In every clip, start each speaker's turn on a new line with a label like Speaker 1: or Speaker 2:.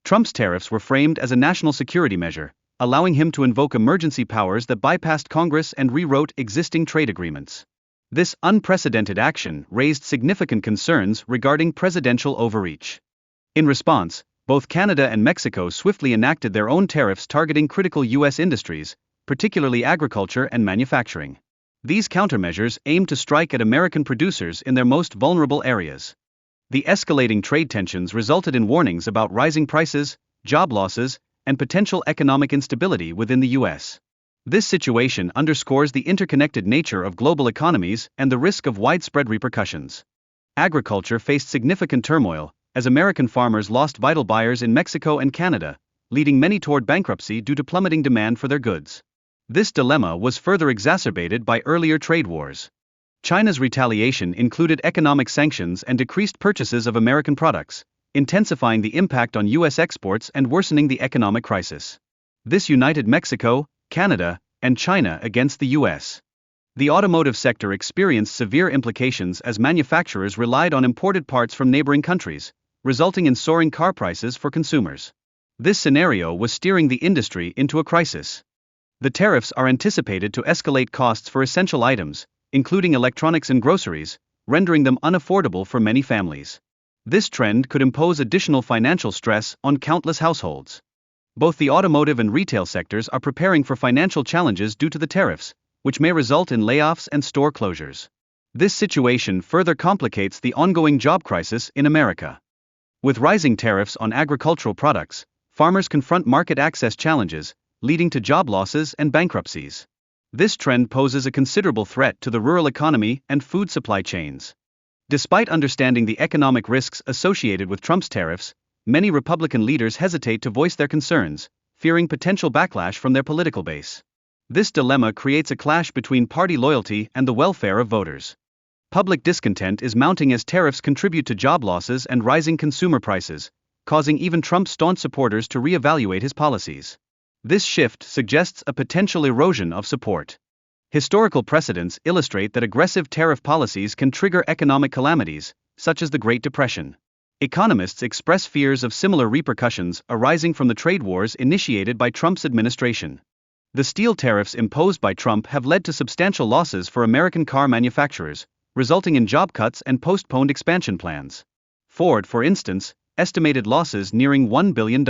Speaker 1: Trump's tariffs were framed as a national security measure, allowing him to invoke emergency powers that bypassed Congress and rewrote existing trade agreements. This unprecedented action raised significant concerns regarding presidential overreach. In response, both Canada and Mexico swiftly enacted their own tariffs targeting critical U.S. industries, particularly agriculture and manufacturing. These countermeasures aimed to strike at American producers in their most vulnerable areas. The escalating trade tensions resulted in warnings about rising prices, job losses, and potential economic instability within the U.S. This situation underscores the interconnected nature of global economies and the risk of widespread repercussions. Agriculture faced significant turmoil, as American farmers lost vital buyers in Mexico and Canada, leading many toward bankruptcy due to plummeting demand for their goods. This dilemma was further exacerbated by earlier trade wars. China's retaliation included economic sanctions and decreased purchases of American products, intensifying the impact on U.S. exports and worsening the economic crisis. This united Mexico, Canada, and China against the U.S. The automotive sector experienced severe implications as manufacturers relied on imported parts from neighboring countries, resulting in soaring car prices for consumers. This scenario was steering the industry into a crisis. The tariffs are anticipated to escalate costs for essential items, including electronics and groceries, rendering them unaffordable for many families. This trend could impose additional financial stress on countless households. Both the automotive and retail sectors are preparing for financial challenges due to the tariffs, which may result in layoffs and store closures. This situation further complicates the ongoing job crisis in America. With rising tariffs on agricultural products, farmers confront market access challenges, leading to job losses and bankruptcies. This trend poses a considerable threat to the rural economy and food supply chains. Despite understanding the economic risks associated with Trump's tariffs, many Republican leaders hesitate to voice their concerns, fearing potential backlash from their political base. This dilemma creates a clash between party loyalty and the welfare of voters. Public discontent is mounting as tariffs contribute to job losses and rising consumer prices, causing even Trump's staunch supporters to reevaluate his policies. This shift suggests a potential erosion of support. Historical precedents illustrate that aggressive tariff policies can trigger economic calamities, such as the Great Depression. Economists express fears of similar repercussions arising from the trade wars initiated by Trump's administration. The steel tariffs imposed by Trump have led to substantial losses for American car manufacturers, resulting in job cuts and postponed expansion plans. Ford, for instance, estimated losses nearing $1 billion.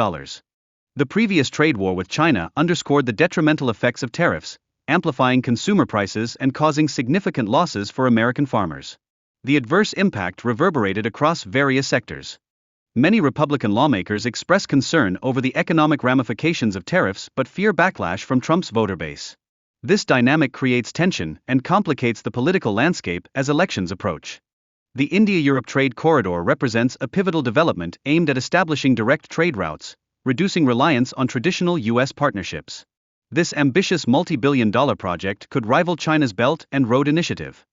Speaker 1: The previous trade war with China underscored the detrimental effects of tariffs, amplifying consumer prices and causing significant losses for American farmers. The adverse impact reverberated across various sectors. Many Republican lawmakers express concern over the economic ramifications of tariffs but fear backlash from Trump's voter base. This dynamic creates tension and complicates the political landscape as elections approach. The India-Europe trade corridor represents a pivotal development aimed at establishing direct trade routes, reducing reliance on traditional U.S. partnerships. This ambitious multi-billion-dollar project could rival China's Belt and Road Initiative.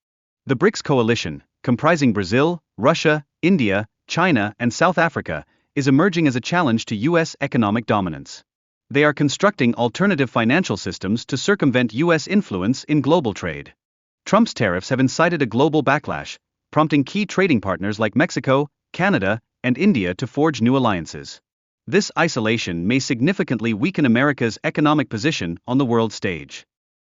Speaker 1: The BRICS coalition, comprising Brazil, Russia, India, China, and South Africa, is emerging as a challenge to U.S. economic dominance. They are constructing alternative financial systems to circumvent U.S. influence in global trade. Trump's tariffs have incited a global backlash, prompting key trading partners like Mexico, Canada, and India to forge new alliances. This isolation may significantly weaken America's economic position on the world stage.